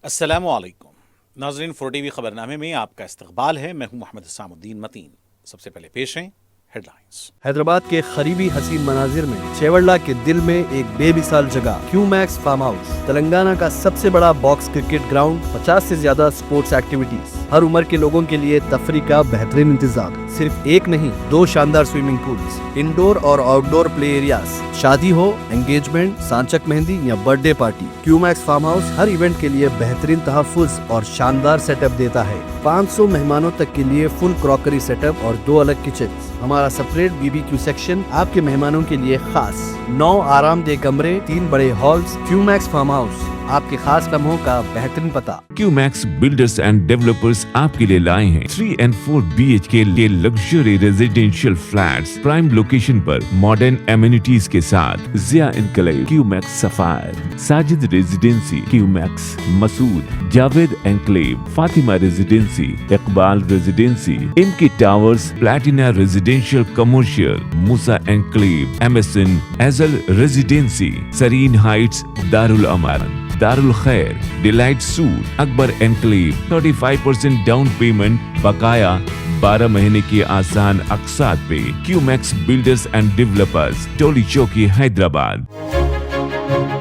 السلام علیکم ناظرین، 4 TV خبر نامے میں آپ کا استقبال ہے۔ میں ہوں محمد حسام الدین متین۔ سب سے پہلے پیش ہیں ہیڈ لائنز۔ حیدرآباد کے قریبی حسین مناظر میں چیوڑلہ کے دل میں ایک بے مثال جگہ کیو میکس فارم ہاؤس، تلنگانہ کا سب سے بڑا باکس کرکٹ گراؤنڈ، 50 سے زیادہ سپورٹس ایکٹیویٹیز، ہر عمر کے لوگوں کے لیے تفریح کا بہترین انتظام، صرف ایک نہیں 2 شاندار سوئمنگ پولز، انڈور اور آؤٹ ڈور پلے ایریاز، شادی ہو، انگیجمنٹ، سانچک مہندی یا برتھ ڈے پارٹی، کیو میکس فارم ہاؤس ہر ایونٹ کے لیے بہترین تحفظ اور شاندار سیٹ اپ دیتا ہے۔ 500 مہمانوں تک کے لیے فل کراکری سیٹ اپ اور 2 الگ کچنز، ہمارا سپریٹ BBQ سیکشن آپ کے مہمانوں کے لیے خاص، 9 آرام دہ کمرے، 3 بڑے ہالز۔ کیو میکس فارم ہاؤس آپ کے خاص لمحوں کا بہترین پتہ۔ کیو میکس بلڈرز اینڈ ڈیولپرز آپ کے لیے لائے ہیں 3 and 4 BHK کے luxury residential flats, prime location پر ماڈرن ایمینٹیز کے ساتھ۔ Zia enclave, Qmax sapphire, Sajid residency, Qmax Masood, Javed enclave, Fatima residency, Iqbal residency, MK towers, platina residential commercial, Musa enclave, MSN ایزل ریزیڈینسی، سرین ہائٹس، دارالامارن، دارالخیر، delight suite, Akbar enclave, 35% down payment, بقایا 12 مہینے کی آسان اقساط پہ۔ Qmax builders and developers, Toli Chowki, Hyderabad.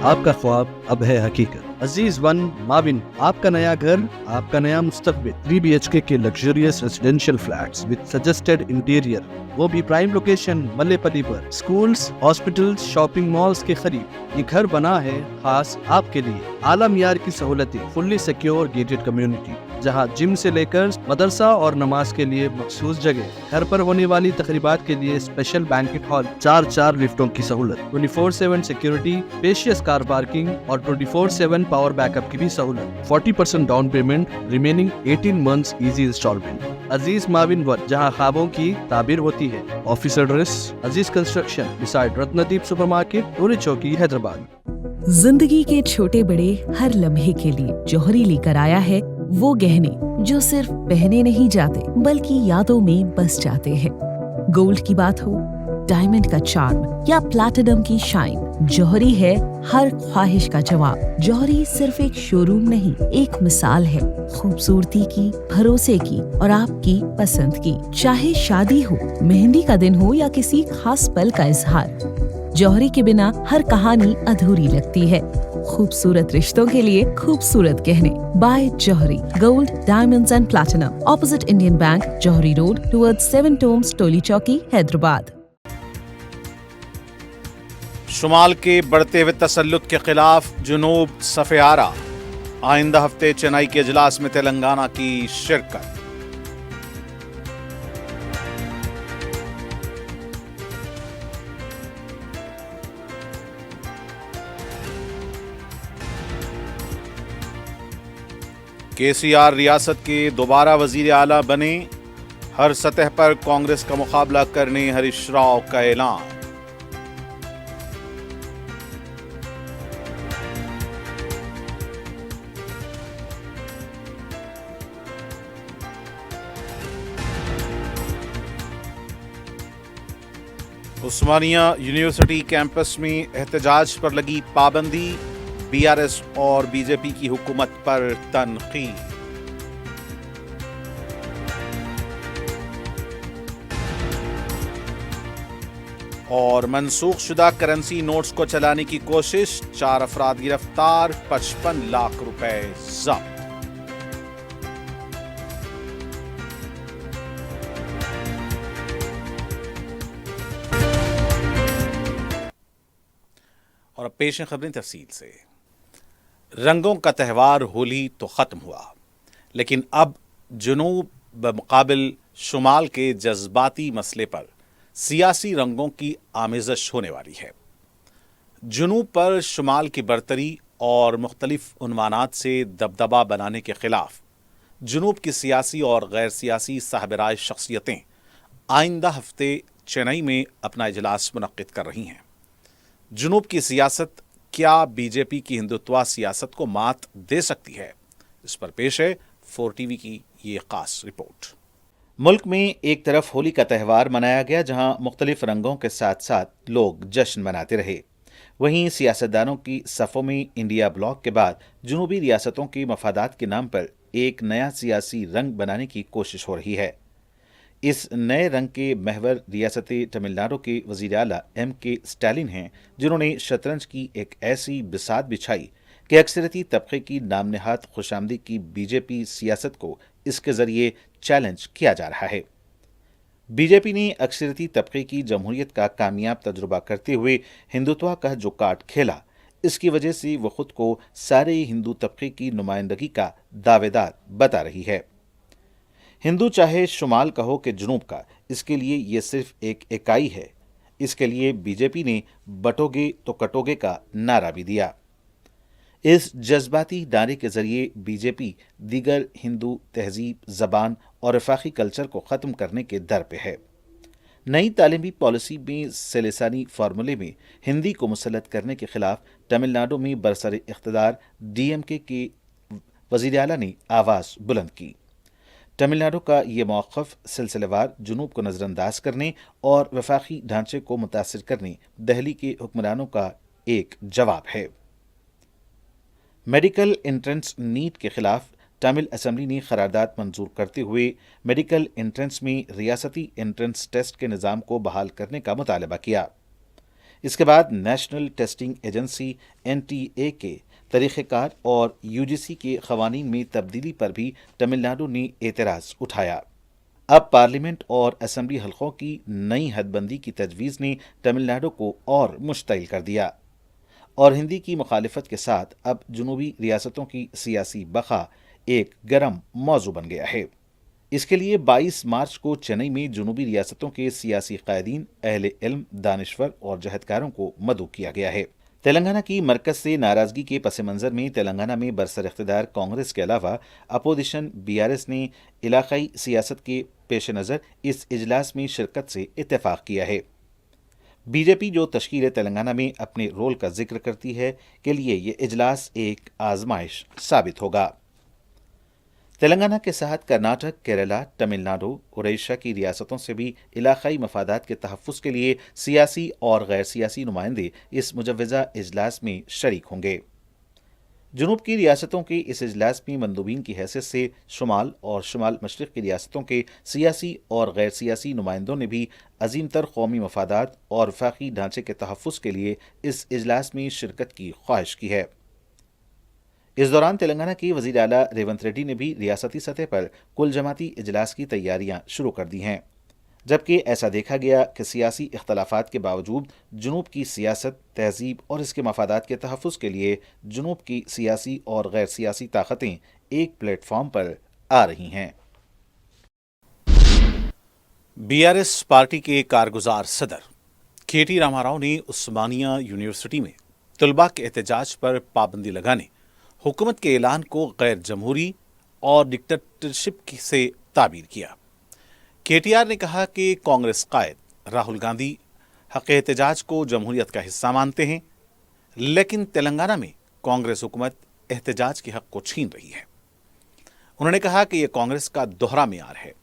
آپ کا خواب اب ہے حقیقت۔ عزیز ون ماون، آپ کا نیا گھر، آپ کا نیا مستقبل، 3 BHK کے luxurious residential flats with suggested interior, وہ بھی پرائم لوکیشن ملے پلی پر، سکولز، ہاسپٹلز، شاپنگ مالز کے قریب۔ یہ گھر بنا ہے خاص آپ کے لیے، اعلیٰ معیار کی سہولتیں، فلی سیکیور گیٹڈ کمیونٹی، جہاں جم سے لے کر مدرسہ اور نماز کے لیے مخصوص جگہ، گھر پر ہونے والی تقریبات کے لیے اسپیشل بینکٹ ہال، 4 لفٹوں کی سہولت، 24/7 سیکیورٹی، اسپیشیس کار پارکنگ اور 24/7 پاور بیک اپ کی بھی سہولت، 40% down payment, remaining 18 months easy instalment. Aziz ماون ون، جہاں خوابوں کی تعبیر ہوتی ہے۔ Office address Aziz construction beside Ratnadeep super market, Toli Chowki, Hyderabad. زندگی کے چھوٹے بڑے ہر لمحے کے لیے جوہری لے کر آیا ہے وہ گہنے جو صرف پہنے نہیں جاتے بلکہ یادوں میں بس جاتے ہیں۔ گولڈ کی بات ہو، ڈائمنڈ کا چارم یا پلاٹینم کی شائن، جوہری ہے ہر خواہش کا جواب۔ جوہری صرف ایک شو روم نہیں، ایک مثال ہے خوبصورتی کی، بھروسے کی اور آپ کی پسند کی۔ چاہے شادی ہو، مہندی کا دن ہو یا کسی خاص پل کا اظہار، جوہری کے بنا ہر کہانی ادھوری لگتی ہے۔ خوبصورت رشتوں کے لیے خوبصورت گہنے، بائے جوہری، gold, diamonds and platinum, opposite Indian bank, جوہری روڈ، ٹورڈ 7 ٹومز، ٹولی چوکی، حیدرآباد۔ شمال کے بڑھتے ہوئے تسلط کے خلاف جنوب صف آرا، آئندہ ہفتے چنئی کے اجلاس میں تلنگانہ کی شرکت۔ KCR ریاست کے دوبارہ وزیر اعلیٰ بنے، ہر سطح پر کانگریس کا مقابلہ کرنے ہریش راؤ کا اعلان۔ عثمانیہ یونیورسٹی کیمپس میں احتجاج پر لگی پابندی، BRS اور BJP کی حکومت پر تنقید۔ اور منسوخ شدہ کرنسی نوٹس کو چلانے کی کوشش، 4 افراد گرفتار، 55 لاکھ روپے ضبط۔ اور اب پیش ہیں خبریں تفصیل سے۔ رنگوں کا تہوار ہولی تو ختم ہوا، لیکن اب جنوب بمقابل شمال کے جذباتی مسئلے پر سیاسی رنگوں کی آمیزش ہونے والی ہے۔ جنوب پر شمال کی برتری اور مختلف عنوانات سے دبدبہ بنانے کے خلاف جنوب کی سیاسی اور غیر سیاسی صاحب رائے شخصیتیں آئندہ ہفتے چنئی میں اپنا اجلاس منعقد کر رہی ہیں۔ جنوب کی سیاست کیا BJP کی ہندوتوا سیاست کو مات دے سکتی ہے؟ اس پر پیش ہے 4 TV کی یہ خاص رپورٹ۔ ملک میں ایک طرف ہولی کا تہوار منایا گیا، جہاں مختلف رنگوں کے ساتھ ساتھ لوگ جشن مناتے رہے، वहीं सियासतदानों की सफ़ों में इंडिया ब्लॉक के बाद जनूबी रियासतों के मफादात के नाम पर एक नया सियासी रंग बनाने की कोशिश हो रही है। इस नए रंग के महवर रियासत तमिलनाडु के वज़ीर आला M.K. स्टालिन हैं, जिन्होंने शतरंज की एक ऐसी बिसात बिछाई कि अक्सरती तबके की नामनहाद खुशामदी की बीजेपी सियासत को इसके जरिए चैलेंज किया जा रहा है। बीजेपी ने अक्सरती तबके की जमहूरियत का कामयाब तजुर्बा करते हुए हिंदुत्व का जो कार्ड खेला, इसकी वजह से वो खुद को सारे हिंदू तबके की नुमाइंदगी का दावेदार बता रही है। हिंदू चाहे शुमाल कहो कि जुनूब का, इसके लिए ये सिर्फ एक इकाई है। इसके लिए बीजेपी ने बटोगे तो कटोगे का नारा भी दिया। इस जज्बाती नारे के जरिए बीजेपी दीगर हिंदू तहजीब, जबान और वफाकी कल्चर को ख़त्म करने के दर पे है। नई तालीमी पॉलिसी में सेलेसानी फार्मूले में हिंदी को मुसल्लत करने के खिलाफ तमिलनाडु में बरसर इख्तदार DMK के वज़ीर आला ने आवाज़ बुलंद की। तमिलनाडु का ये मौक़िफ़ सिलसिलेवार जुनूब को नज़रअंदाज करने और वफाकी ढांचे को मुतासिर करने दहली के हुक्मरानों का एक जवाब है। मेडिकल एंट्रेंस नीट के खिलाफ तमिल असम्बली ने करारदाद मंजूर करते हुए मेडिकल एंट्रेंस में रियासती एंट्रेंस टेस्ट के निज़ाम को बहाल करने का मुतालबा किया। इसके बाद नेशनल टेस्टिंग एजेंसी NTA के तरीक़ेकार और UGC के क़वानीन में तब्दीली पर भी तमिलनाडु ने एतराज़ उठाया। अब पार्लियामेंट और असम्बली हलकों की नई हदबंदी की तजवीज़ ने तमिलनाडु को और मुश्तइल कर दिया और हिंदी की मुखालिफत के साथ अब जनूबी रियासतों की सियासी बका एक गर्म मौजू बन गया है। इसके लिए 22 मार्च को चेन्नई में जनूबी रियासतों के सियासी कायदीन, अहले इल्म, दानिश्वर और जहदकारों को मदऊ किया गया है। तेलंगाना की मरकज से नाराजगी के पस मंज़र में तेलंगाना में बरसर इख्तिदार कांग्रेस के अलावा अपोजिशन BRS ने इलाकाई सियासत के पेश नज़र इस इजलास में शिरकत से इत्तेफाक किया है। बीजेपी जो तश्कील तेलंगाना में अपने रोल का जिक्र करती है के लिए ये इजलास एक आजमाइश साबित होगा। तेलंगाना के साथ कर्नाटक, केरला, तमिलनाडु, उड़ीसा की रियासतों से भी इलाकाई मफादात के तहफ़्फ़ुज़ के लिए सियासी और गैर सियासी नुमाइंदे इस मुजव्वज़ा इजलास में शरीक होंगे। जनूब की रियासतों के इस इजलास में मंदूबीन की हैसियत से शुमाल और शुमाल मशरिक़ की रियासतों के सियासी और गैर सियासी नुमाइंदों ने भी अजीम तर कौमी मफादात और वफाकी ढांचे के तहफ़्फ़ुज़ के लिए इस इजलास में शिरकत की ख्वाहिश की है। इस दौरान तेलंगाना के वज़ीर आला रेवंत रेड्डी ने भी रियासती सतह पर कुल जमाती इजलास की तैयारियां शुरू कर दी हैं, जबकि ऐसा देखा गया कि सियासी इख्तलाफात के बावजूद जनूब की सियासत, तहजीब और इसके मफादात के तहफ़्फ़ुज़ के लिए जनूब की सियासी और गैर सियासी ताकतें एक प्लेटफॉर्म पर आ रही हैं। BRS पार्टी के कारगुजार सदर KT रामाराव ने उस्मानिया यूनिवर्सिटी में तलबा के एहतजाज पर पाबंदी लगाने हुकूमत के ऐलान को गैर जमहूरी और डिक्टेटरशिप से ताबीर किया। KTR ने कहा कि कांग्रेस कायद राहुल गांधी हक़ एहतजाज को जमहूरियत का हिस्सा मानते हैं, लेकिन तेलंगाना में कांग्रेस हुकूमत एहतजाज के हक़ को छीन रही है। उन्होंने कहा कि यह कांग्रेस का दोहरा मियार है।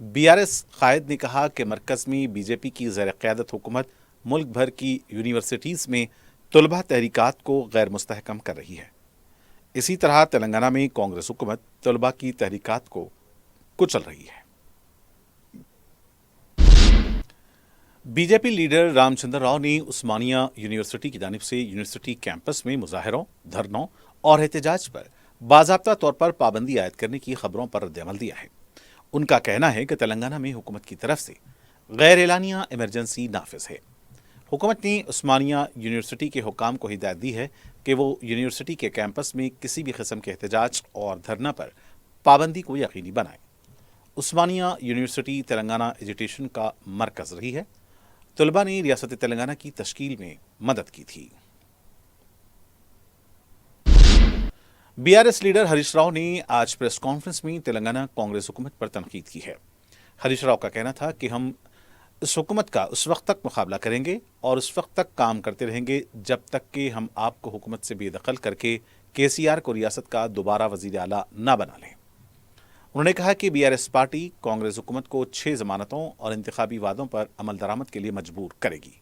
BRS कायद ने कहा कि मरकज़ में बीजेपी की ज़ेर क़यादत हुकूमत मुल्क भर की यूनिवर्सिटीज़ में तलबा तहरीकात को गैर मुस्तहकम कर रही है। इसी तरह तेलंगाना में कांग्रेस हुकूमत तलबा की तहरीकात को कुचल रही है। बीजेपी लीडर रामचंद्र राव ने उस्मानिया यूनिवर्सिटी की जानिब से यूनिवर्सिटी कैंपस में मुजाहरों, धरनों और एहतजाज पर बाज़ाब्ता तौर पर पाबंदी आयद करने की खबरों पर रद्द-ए-अमल दिया है। उनका कहना है कि तेलंगाना में हुकूमत की तरफ से गैर एलानिया इमरजेंसी नाफिज है। हुकूमत ने उस्मानिया यूनिवर्सिटी के हुकाम को हिदायत दी है कि वो यूनिवर्सिटी के कैंपस में किसी भी किस्म के एहतजाज और धरना पर पाबंदी को यकीनी बनाए। उस्मानिया यूनिवर्सिटी तेलंगाना एजुटेशन का मरकज़ रही है। तलबा ने रियासत तेलंगाना की तश्कील में मदद की थी। BRS लीडर हरीश राव ने आज प्रेस कॉन्फ्रेंस में तेलंगाना कांग्रेस हुकूमत पर तनकीद की है। हरीश राव का कहना था कि हम इस हुकूमत का उस वक्त तक मुकाबला करेंगे और उस वक्त तक काम करते रहेंगे जब तक कि हम आपको हुकूमत से बेदखल करके KCR को रियासत का दोबारा वज़ीर आला न बना लें। उन्होंने कहा कि BRS पार्टी कांग्रेस हुकूमत को 6 ज़मानतों और इंतखाबी वादों पर अमल दरामद के लिए मजबूर करेगी।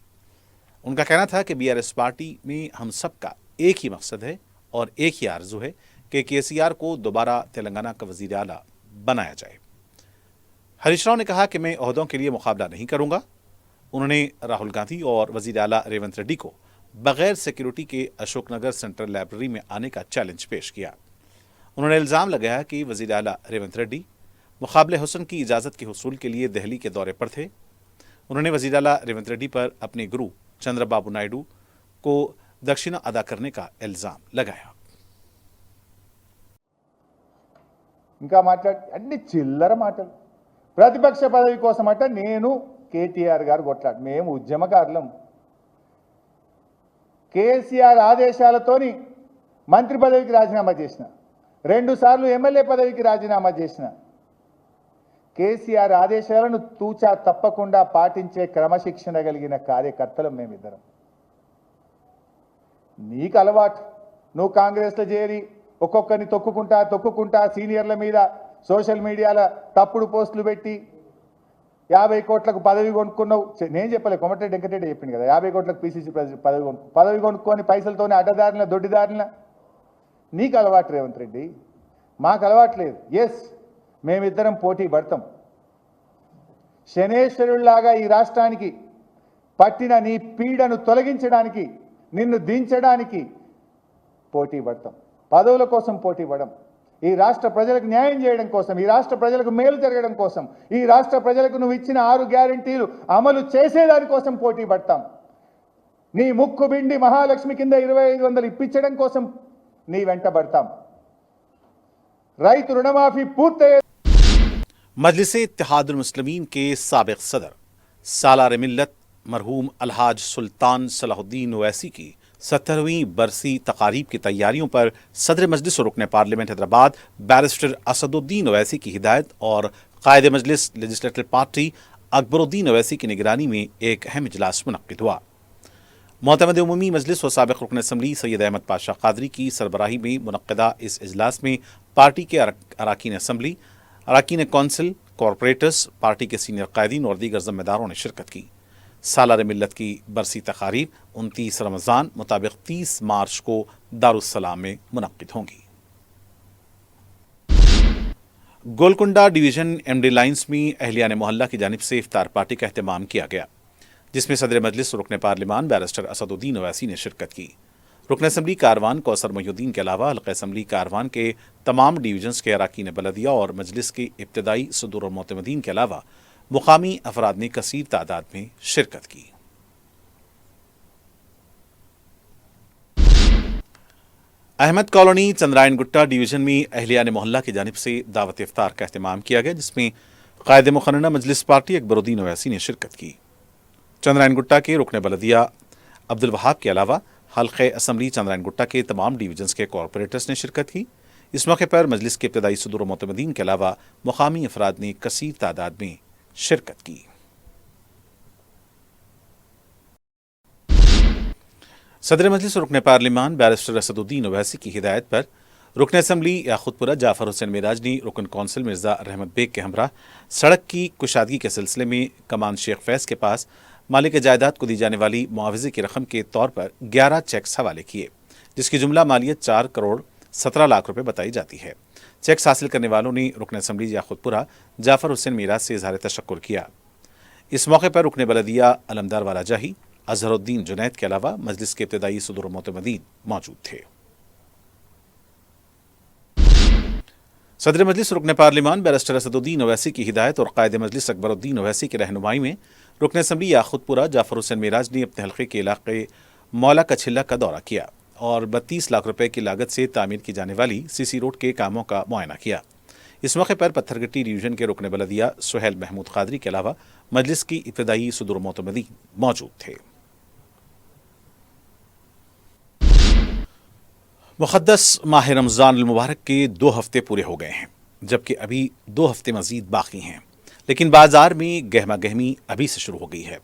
उनका कहना था कि बीआरएस पार्टी में हम सबका एक ही मकसद है और एक ही आरजू है कि केसीआर को दोबारा तेलंगाना का वजीर आला बनाया जाए। हरीश राव ने कहा कि मैं ओहदों के लिए मुकाबला नहीं करूंगा। उन्होंने राहुल गांधी और वजीर आला रेवंत रेड्डी को बगैर सिक्योरिटी के अशोकनगर सेंट्रल लाइब्रेरी में आने का चैलेंज पेश किया। उन्होंने इल्ज़ाम लगाया कि वजीर आला रेवंत रेड्डी मुकाबले हुसन की इजाज़त के हुसूल के लिए दिल्ली के दौरे पर थे। उन्होंने वजीर आला रेवंत रेड्डी पर अपने गुरु चंद्रबाबू नायडू को दक्षिणा अदा करने का इल्ज़ाम लगाया। ఇంకా అన్ని చిల్లర మాటలు. ప్రతిపక్ష పదవి కోసం అట నేను కేటీఆర్ గారు కొట్లాడు. మేము ఉద్యమకారులం. కేసీఆర్ ఆదేశాలతోని మంత్రి పదవికి రాజీనామా చేసిన, 2 సార్లు ఎమ్మెల్యే పదవికి రాజీనామా చేసిన. కేసీఆర్ ఆదేశాలను తూచా తప్పకుండా పాటించే క్రమశిక్షణ కలిగిన కార్యకర్తలం మేమిద్దరం. నీకు అలవాటు, నువ్వు కాంగ్రెస్లో చేరి ఒక్కొక్కరిని తొక్కుకుంటా సీనియర్ల మీద సోషల్ మీడియాలో తప్పుడు పోస్టులు పెట్టి 50 కోట్లకు పదవి కొనుక్కున్నావు. నేను చెప్పలే, కొమటిరెడ్డి వెంకటరెడ్డి చెప్పింది కదా, 50 కోట్లకు పీసీసీ పదవి కొనుక్కొని పైసలతోనే అడ్డదారిన దొడ్డిదారిన. నీకు అలవాటు రేవంత్ రెడ్డి, మాకు అలవాటు లేదు. ఎస్, మేమిద్దరం పోటీ పడతాం. శనేశ్వరుల్లాగా ఈ రాష్ట్రానికి పట్టిన నీ పీడను తొలగించడానికి, నిన్ను దించడానికి పోటీ పడతాం. పదవుల కోసం పోటీ పడం. ఈ రాష్ట్ర ప్రజలకు న్యాయం చేయడం కోసం, ఈ రాష్ట్ర ప్రజలకు మేలు జరగడం కోసం, ఈ రాష్ట్ర ప్రజలకు నువ్వు ఇచ్చిన 6 గ్యారెంటీలు అమలు చేసేదాని కోసం పోటీ పడతాం. నీ ముక్కు బిండి మహాలక్ష్మి కింద 2500 ఇప్పించడం కోసం నీ వెంట పడతాం. రైతు రుణమాఫీ పూర్తయ్యే मजलिस इत्तेहादुल मुस्लिमीन के साबिक सदर सालार मिल्लत मरहूम अलहाज सुल्तान सलाहुद्दीन ओवैसी की 70वीं बरसी तकारीब की तैयारियों पर सदर मजलिस और रुकन पार्लियामेंट हैदराबाद बैरिस्टर असदुद्दीन ओवैसी की हिदायत और कायद मजलिस लेजिस्लेटिव पार्टी अकबरुद्दीन ओवैसी की निगरानी में एक अहम इजलास मुनक्किद हुआ। मोतमद उमूमी मजलिस व साबिक रुकन असम्बली सैयद अहमद पाशा कादरी की सरबराही में मुनक्किदा इस इजलास में पार्टी के अरकान असम्बली, अरकान कौंसिल, कॉरपोरेटर्स, पार्टी के सीनियर कायदीन और दीगर ज़िम्मेदारों ने शिरकत की। सालार मिल्लत की बरसी तकारीब 29 रमज़ान मुताबिक 30 मार्च को दारुस्सलाम में मुनक्किद होंगी। गोलकुंडा डिवीज़न एमडी लाइन्स में अहलियान मोहल्ला की जानिब से इफ्तार पार्टी का एहतमाम किया गया, जिसमें सदर मजलिस रुकन पार्लिमान बैरिस्टर असदुद्दीन ओवैसी ने शिरकत की। रुकन असम्बली कारवान कौसर मोहिउद्दीन के अलावा हल्का असम्बली कारवान के तमाम डिवीजन्स के अरकान बलदिया और मजलिस के इब्तदाई सदूर और मोतमदीन के अलावा मुकामी अफराद ने कसीर तादाद में शिरकत की। अहमद कॉलोनी चंद्रायन गुट्टा डिवीजन में अहलियान मोहल्ला की जानिब से दावत इफ्तार का एहतमाम किया गया, जिसमें कायद मुखन्ना मजलिस पार्टी अकबरुद्दीन ओवैसी ने शिरकत की। चंद्रायन गुट्टा के रुकन बलदिया अब्दुल वहाब के अलावा हल्के असम्बली चंद्रायन गुट्टा के तमाम डिवीजन्स के कॉरपोरेटर्स ने शिरकत की। इस मौके पर मजलिस के इब्तदाई सदूर और मोतमदीन के अलावा मुकामी अफराद ने कसीर तादाद में शिरकत की। सदर मजलिस रुकन पार्लिमान बैरिस्टर असदुद्दीन ओवैसी की हिदायत पर रुकन असम्बली याखुदपुरा जाफर हुसैन मिराज ने रुकन कौंसिल मिर्ज़ा रहमत बेग के हमरा सड़क की कुशादगी के सिलसिले में कमान शेख फैज़ के पास मालिक जायदाद को दी जाने वाली मुआवजे की रकम के तौर पर 11 चेक्स हवाले किए, जिसकी जुमला मालियत 4 करोड़ 17 लाख रुपए बताई जाती है। चेक्स हासिल करने वालों ने रुकन असम्बली याखुदपुरा जाफर हुसैन मिराज से इजहार तशक्कुर किया। इस मौके पर रुकन बलदिया अलमदार वाला जाही, अजहरुद्दीन जुनैद के अलावा मजलिस के इब्तदाई सदूर मोतमदीन मौजूद थे। सदर मजलिस रुकन पार्लिमान बैरिस्टर असदुद्दीन ओवैसी की हिदायत और कायद मजलिस अकबरुद्दीन ओवैसी की रहनुमाई में रुकन असम्बली याखुदपुरा जाफर हुसैन मिराज ने अपने हल्के के इलाके मौला कछिल्ला का दौरा किया और 32 लाख रुपए की लागत से तामीर की जाने वाली सीसी रोड के कामों का मुआयना किया। इस मौके पर पत्थरगट्टी डिवीजन के रुकन बलदिया सुहेल महमूद कादरी के अलावा मजलिस की इब्तदाई सदूर मोतमदीन मौजूद थे। मुक़द्दस माह रमज़ान मुबारक के 2 हफ्ते पूरे हो गए हैं, जबकि अभी 2 हफ्ते मज़ीद बाकी हैं, लेकिन बाजार में गहमा गहमी अभी से शुरू हो गई है।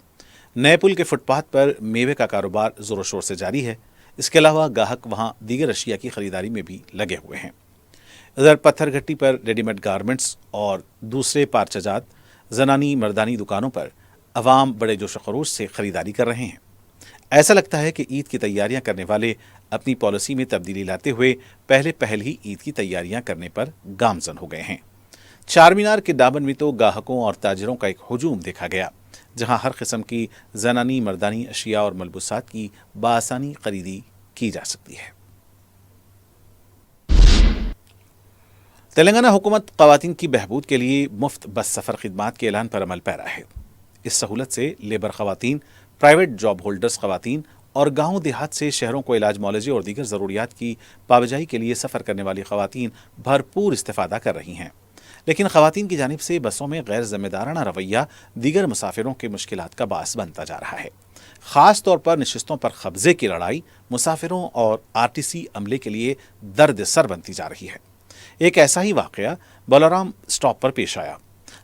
नए पुल के फुटपाथ पर मेवे का कारोबार ज़ोरों शोर से जारी है। इसके अलावा ग्राहक वहाँ दीगर अशिया की ख़रीदारी में भी लगे हुए हैं। इधर पत्थरघट्टी पर रेडीमेड गारमेंट्स और दूसरे पारचजात जनानी मर्दानी दुकानों पर अवाम बड़े जोश खरोश से ख़रीदारी कर रहे हैं। ऐसा लगता है कि ईद की तैयारियां करने वाले अपनी पॉलिसी में तब्दीली लाते हुए पहले ही ईद की तैयारियां करने पर गामजन हो गए हैं। चार मीनार के दामन में तो गाहकों और ताजरों का एक हुजूम देखा गया, जहां हर किस्म की जनानी मर्दानी अशिया और मलबूसात की बआसानी खरीदी की जा सकती है। तेलंगाना हुकूमत ख़वातीन की बहबूद के लिए मुफ्त बस सफ़र खिदमात के ऐलान पर अमल पैरा है। इस सहूलत से लेबर ख़वातीन, प्राइवेट जॉब होल्डर्स ख़वातीन और गाँव देहात से शहरों को इलाज, मौलजी और दीगर ज़रूरियात की पाबजाई के लिए सफ़र करने वाली ख़वातीन भरपूर इस्तेफ़ादा कर रही हैं। लेकिन ख़वातीन की जानिब से बसों में गैर ज़िम्मेदाराना रवैया दीगर मुसाफिरों के मुश्किलात का बास बनता जा रहा है। ख़ास तौर पर नशिस्तों पर कब्ज़े की लड़ाई मुसाफिरों और RTC अमले के लिए दर्द सर बनती जा रही है। एक ऐसा ही वाक़या बलराम स्टॉप पर पेश आया।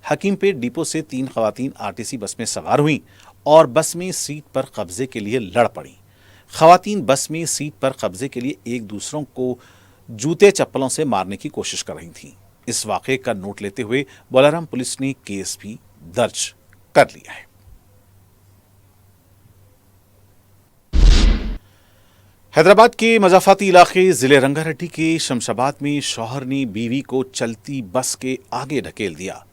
हकीमपेट डिपो से 3 ख़वातीन RTC बस में सवार हुईं और बस में सीट पर कब्जे के लिए लड़ पड़ी। ख़वातीन बस में सीट पर कब्जे के लिए एक दूसरों को जूते चप्पलों से मारने की कोशिश कर रही थीं। इस वाक़े का नोट लेते हुए बलराम पुलिस ने केस भी दर्ज कर लिया है। हैदराबाद के मज़ाफ़ाती इलाके ज़िले रंगारेड्डी के शमशाबाद में शौहर ने बीवी को चलती बस के आगे ढकेल दिया।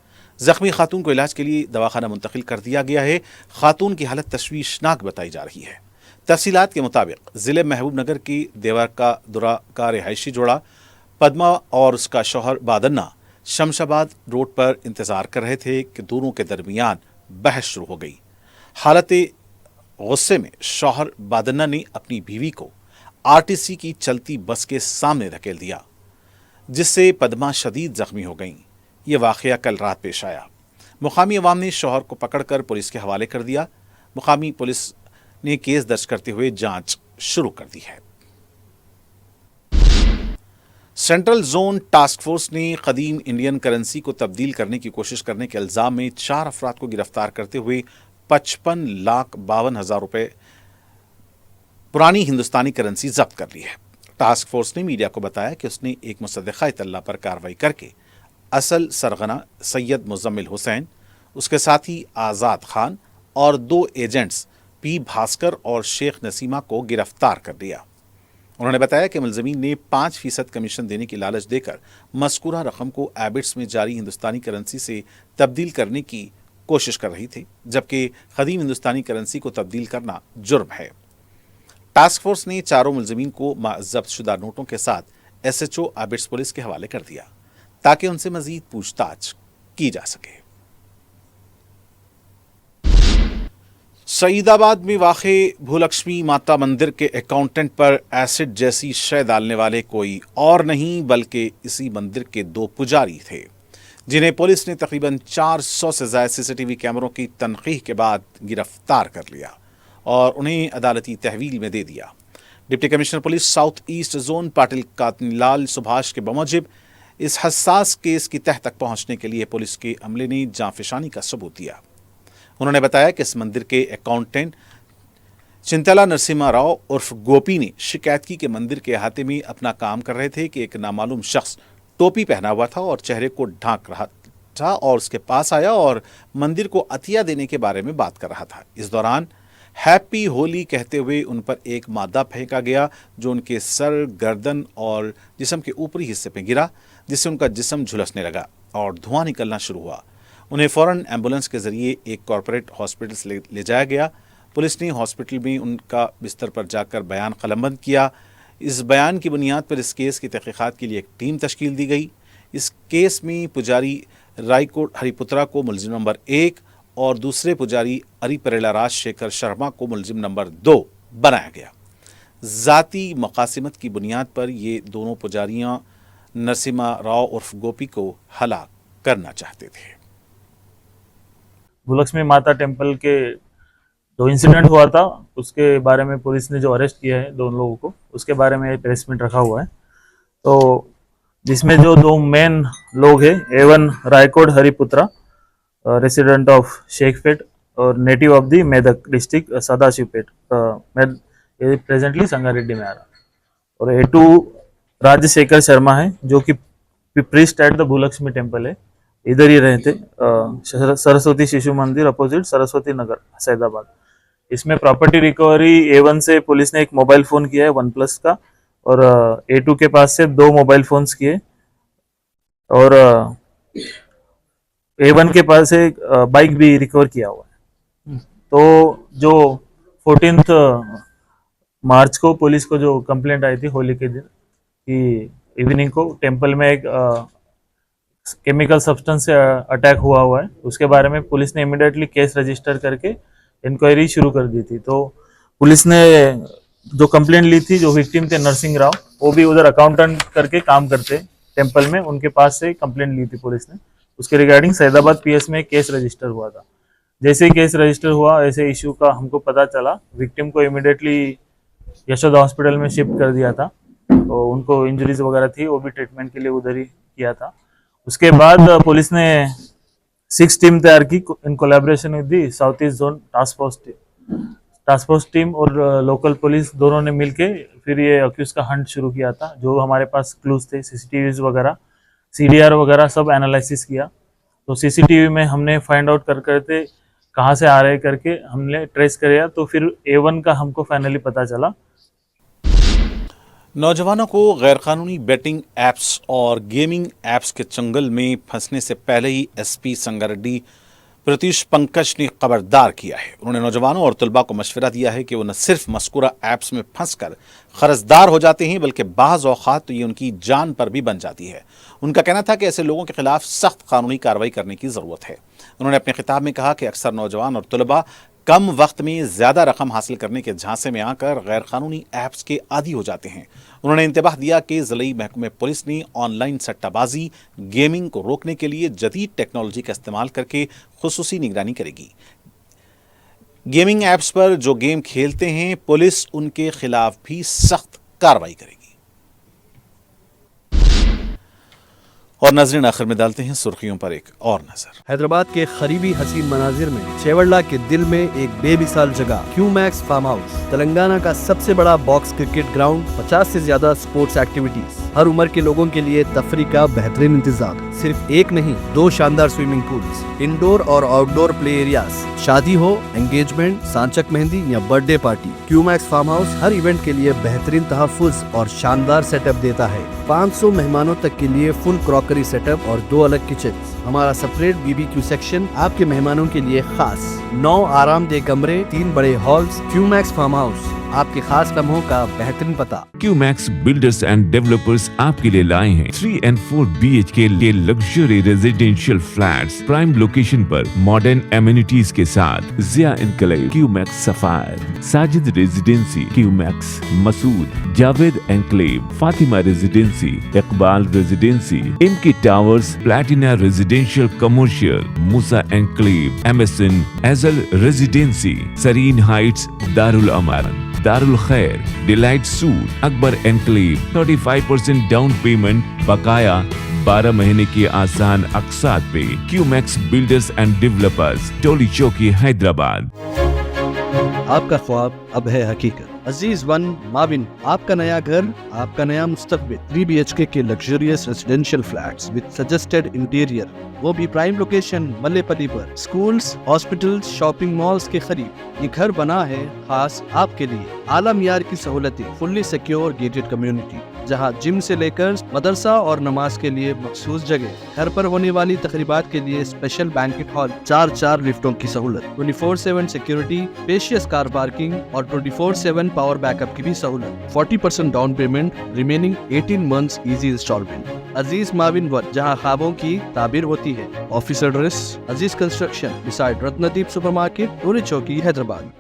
जख्मी खातून को इलाज के लिए दवाखाना मुंतकिल कर दिया गया है। खातून की हालत तशवीशनाक बताई जा रही है। तफसीलात के मुताबिक ज़िले महबूब नगर की देवर का दुरा का रिहायशी जोड़ा पद्मा और उसका शौहर बादन्ना शमशाबाद रोड पर इंतज़ार कर रहे थे कि दोनों के दरमियान बहस शुरू हो गई। हालत गुस्से में शौहर बादन्ना ने अपनी बीवी को RTC की चलती बस के सामने धकेल दिया, जिससे पद्मा शदीद जख्मी हो गईं। ये वाक़या कल रात पेश आया। मुकामी अवाम ने शौहर को पकड़कर पुलिस के हवाले कर दिया। मुकामी पुलिस ने केस दर्ज करते हुए जांच शुरू कर दी है। सेंट्रल जोन टास्क फोर्स ने कदीम इंडियन करेंसी को तब्दील करने की कोशिश करने के इल्ज़ाम में 4 अफराद को गिरफ्तार करते हुए 55,52,000 रुपये पुरानी हिंदुस्तानी करेंसी जब्त कर ली है। टास्क फोर्स ने मीडिया को बताया कि उसने एक मुसद्दिक़ा इत्तला पर कार्रवाई करके असल सरगना सैयद मुजम्मिल हुसैन, उसके साथी आज़ाद खान और 2 एजेंट्स P भास्कर और शेख नसीमा को गिरफ्तार कर लिया। उन्होंने बताया कि मुलज़मीन ने 5% कमीशन देने की लालच देकर मज़कूरा रकम को एबिट्स में जारी हिंदुस्तानी करेंसी से तब्दील करने की कोशिश कर रही थी, जबकि कदीम हिंदुस्तानी करेंसी को तब्दील करना जुर्म है। टास्क फोर्स ने चारों मुलज़मीन को जब्त शुदा नोटों के साथ SHO एबिट्स पुलिस के हवाले कर दिया ताकि उनसे मजीद पूछताछ की जा सके। सईदाबाद में वाक़े भूलक्ष्मी माता मंदिर के अकाउंटेंट पर एसिड जैसी शय डालने वाले कोई और नहीं बल्कि इसी मंदिर के 2 पुजारी थे, जिन्हें पुलिस ने तकरीबन 400 से ज़्यादा CCTV कैमरों की तनक़ीह के बाद गिरफ्तार कर लिया और उन्हें अदालती तहवील में दे दिया। Deputy commissioner police south east zone Patil Katnilal Subhash के बमूजिब इस हसास केस की तह तक पहुंचने के लिए पुलिस के अमले ने जांफिशानी का सबूत दिया। उन्होंने बताया कि इस मंदिर के अकाउंटेंट चिंतला नरसिम्हा राव उर्फ गोपी ने शिकायत की कि मंदिर के अहाते में अपना काम कर रहे थे कि एक नामालूम शख्स टोपी पहना हुआ था और चेहरे को ढांक रहा था और उसके पास आया और मंदिर को अतिया देने के बारे में बात कर रहा था। इस दौरान हैप्पी होली कहते हुए उन पर एक मादा फेंका गया जो उनके सर, गर्दन और जिस्म के ऊपरी हिस्से पर गिरा, जिससे उनका जिस्म झुलसने लगा और धुआं निकलना शुरू हुआ। उन्हें फ़ौरन एम्बुलेंस के ज़रिए एक कॉरपोरेट हॉस्पिटल से ले जाया गया। पुलिस ने हॉस्पिटल में उनका बिस्तर पर जाकर बयान कलमबंद किया। इस बयान की बुनियाद पर इस केस की तहक़ीक़ात के लिए एक टीम तश्कील दी गई। इस केस में पुजारी रायकोट हरिपुत्रा को मुलजिम नंबर 1 और दूसरे पुजारी अरिपरेला राजशेखर शर्मा को मुलजिम नंबर 2 बनाया गया। ज़ाती मकासिमत की बुनियाद पर ये दोनों पुजारियाँ नरसिम्हा राव उर्फ गोपी को हलाक करना चाहते थे। भूलक्ष्मी माता टेम्पल के जो इंसिडेंट हुआ था उसके बारे में पुलिस ने जो अरेस्ट किया है 2 लोगों को, उसके बारे में प्रेस मीट रखा हुआ है। तो जिसमें जो 2 मेन लोग हैं, A1 Raikot Hariputra resident of Shaikpet और नेटिव of the Medak district Sadashivpet, ये प्रेजेंटली संगारेड्डी में आ रहा, और A2 राजशेखर शर्मा है जो कि प्रीस्ट एट द भूलक्ष्मी टेम्पल है, इधर ही रहते सरस्वती शिशु मंदिर अपोजिट सरस्वती नगर सैदाबाद। इसमें प्रॉपर्टी रिकवरी A1 से पुलिस ने एक मोबाइल फ़ोन किया है OnePlus का, और A2 के पास से 2 मोबाइल फ़ोन्स किए, और A1 के पास से बाइक भी रिकवर किया हुआ है। तो जो 14 मार्च को पुलिस को जो कंप्लेंट आई थी होली के दिन कि इवनिंग को टेम्पल में एक केमिकल सब्सटेंस से अटैक हुआ है, उसके बारे में पुलिस ने इमीडिएटली केस रजिस्टर करके इंक्वायरी शुरू कर दी थी। तो पुलिस ने जो कंप्लेंट ली थी, जो विक्टिम थे नरसिंह राव, वो भी उधर अकाउंटेंट करके काम करते टेम्पल में, उनके पास से कंप्लेंट ली थी पुलिस ने। उसके रिगार्डिंग सैदाबाद PS में केस रजिस्टर हुआ था। जैसे ही केस रजिस्टर हुआ, ऐसे इशू का हमको पता चला, विक्टिम को इमीडिएटली यशोदा हॉस्पिटल में शिफ्ट कर दिया था। तो उनको इंजरीज वगैरह थी, वो भी ट्रीटमेंट के लिए उधर ही किया था। उसके बाद पुलिस ने 6 टीम तैयार की in collaboration with the south east zone task force team और लोकल पुलिस, दोनों ने मिलके फिर ये अक्यूज का हंट शुरू किया था। जो हमारे पास क्लूज थे, CCTVs वगैरह, CDR वगैरह सब एनालिसिस किया। तो CCTV में हमने फाइंड आउट करते कहाँ से आ रहे करके हमने ट्रेस किया, तो फिर A1 का हमको फाइनली पता चला। नौजवानों को गैरकानूनी बेटिंग ऐप्स और गेमिंग ऐप्स के चंगल में फंसने से पहले ही SP संगारेड्डी प्रतीश पंकज ने खबरदार किया है। उन्होंने नौजवानों और तलबा को मशवरा दिया है कि वो न सिर्फ मस्कुरा ऐप्स में फंसकर कर्जदार हो जाते हैं, बल्कि बाज़ औक़ात तो ये उनकी जान पर भी बन जाती है। उनका कहना था कि ऐसे लोगों के खिलाफ सख्त कानूनी कार्रवाई करने की ज़रूरत है। उन्होंने अपने खिताब में कहा कि अक्सर नौजवान और तलबा कम वक्त में ज़्यादा रकम हासिल करने के झांसे में आकर गैरकानूनी ऐप्स के आदी हो जाते हैं। उन्होंने इंतबाह दिया कि ज़िला महकमे पुलिस ने ऑनलाइन सट्टाबाजी, गेमिंग को रोकने के लिए जदीद टेक्नोलॉजी का इस्तेमाल करके खुसूसी निगरानी करेगी। गेमिंग ऐप्स पर जो गेम खेलते हैं, पुलिस उनके खिलाफ भी सख्त कार्रवाई करेगी। और नाज़रीन, आखिर में डालते हैं सुर्खियों पर एक और नजर। हैदराबाद के करीबी हसीन मनाजिर में चेवड़ला के दिल में एक बेमिसाल जगह क्यूमैक्स फार्म हाउस, तेलंगाना का सबसे बड़ा बॉक्स क्रिकेट ग्राउंड, 50 से ज्यादा स्पोर्ट्स एक्टिविटीज, हर उम्र के लोगों के लिए तफरी का बेहतरीन इंतजाम। सिर्फ एक नहीं, 2 शानदार स्विमिंग पूल्स, इंडोर और आउटडोर प्ले एरियाज, शादी हो, एंगेजमेंट, सांचक मेहंदी या birthday party, Qmax farm house हर इवेंट के लिए बेहतरीन तहफ़्फ़ुज़ और शानदार सेटअप देता है। 500 मेहमानों तक के लिए फुल क्रॉकरी सेटअप और 2 अलग किचन। हमारा सेपरेट BBQ सेक्शन आपके मेहमानों के लिए खास। 9 आरामदेह कमरे, 3 बड़े हॉल्स। क्यूमैक्स फार्म हाउस, आपके खास लम्हों का बेहतरीन पता। क्यूमैक्स बिल्डर्स एंड डेवलपर्स आपके लिए लाए हैं 3 and 4 BHK के luxury residential flats prime location पर मॉडर्न एमिनिटीज के साथ। Zia enclave, Qmax sapphire, Sajid residency, Qmax Masood, Javed enclave, Fatima residency, Iqbal residency, इनकी towers, platina residential commercial, Musa enclave, MSN एजल रेजिडेंसी, सरीन हाइट्स, दारुल अमारन, दारुल खैर, delight suite, Akbar enclave, 35% down payment, बकाया 12 महीने की आसान अक़सात पे। Qmax builders and developers, Toli Chowki, Hyderabad. आपका ख्वाब अब है हकीकत। अजीज वन माविन, आपका नया घर, आपका नया मुस्तकबिल। 3 BHK के luxurious residential flats with suggested interior, वो भी प्राइम लोकेशन मल्लेपल्ली पर। स्कूल्स, हॉस्पिटल्स, शॉपिंग मॉल्स के करीब ये घर बना है खास आपके लिए। आला मियार की सहूलतें, फुल्ली सिक्योर गेटेड कम्युनिटी, जहां जिम से लेकर मदरसा और नमाज के लिए मखसूस जगह। घर पर होने वाली तकरीबात के लिए स्पेशल बैंकेट हॉल, 4 लिफ्टों की सहूलत, 24/7 सिक्योरिटी, स्पेशियस कार पार्किंग और 24/7 पावर बैकअप की भी सहूलत। 40% down payment, remaining 18 months easy instalment. Aziz माविन वन, जहां ख्वाबों की ताबीर होती है। Office address Aziz construction beside Ratnadeep supermarket, Toli Chowki, Hyderabad.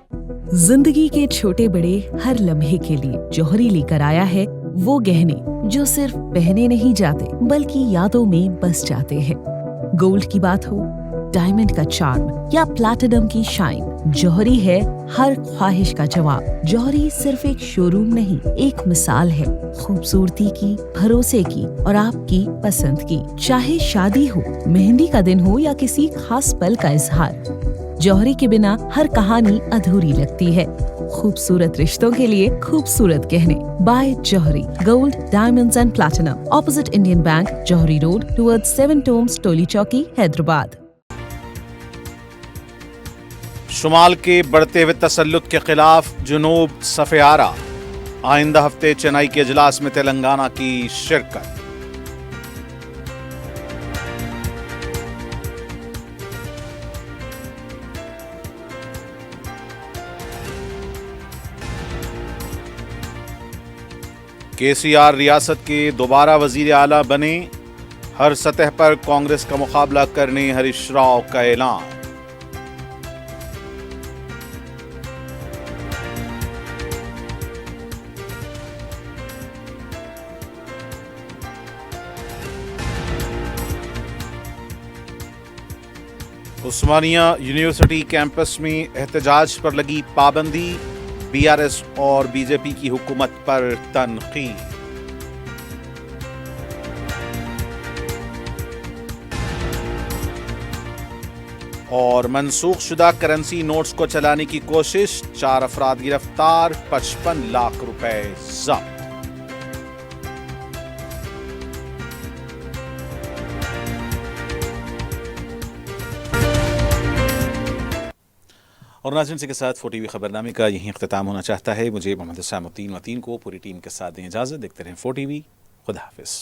जिंदगी के छोटे बड़े हर लम्हे के लिए जौहरी लेकर आया है वो गहने जो सिर्फ पहने नहीं जाते बल्कि यादों में बस जाते हैं। गोल्ड की बात हो, डायमंड का चार्म या प्लैटिनम की शाइन, जौहरी है हर ख्वाहिश का जवाब। जौहरी सिर्फ एक शोरूम नहीं, एक मिसाल है खूबसूरती की, भरोसे की और आपकी पसंद की। चाहे शादी हो, मेहंदी का दिन हो या किसी खास पल का इजहार, जौहरी के बिना हर कहानी अधूरी लगती है। खूबसूरत रिश्तों के लिए खूबसूरत गहने by Johari, gold, diamonds and platinum, opposite Indian bank, Johari road, towards 7 tombs, Toli Chowki, Hyderabad. शुमाल के बढ़ते हुए तसल्लुत के खिलाफ जुनूब सफ़े आरा, आइंदा हफ्ते चेन्नई के इजलास में तेलंगाना की शिरकत। केसीआर रियासत के दोबारा वजीर आला बने, हर सतह पर कांग्रेस का मुकाबला करने हरीश राव का ऐलान। उस्मानिया यूनिवर्सिटी कैंपस में एहतजाज पर लगी पाबंदी, बीआरएस और बीजेपी की हुकूमत पर तनकीद। और मनसूख शुदा करेंसी नोट्स को चलाने की कोशिश, 4 अफराद गिरफ्तार, 55 लाख रुपए जब्त। और नाज़रीन से के साथ 4TV खबरनामे का यहीं अख्ताम होना चाहता है। मुझे मोहम्मद सामुद्दीन वतीन को पूरी टीम के साथ दें इजाज़त। देखते रहें 4TV। खुदा हाफिज़।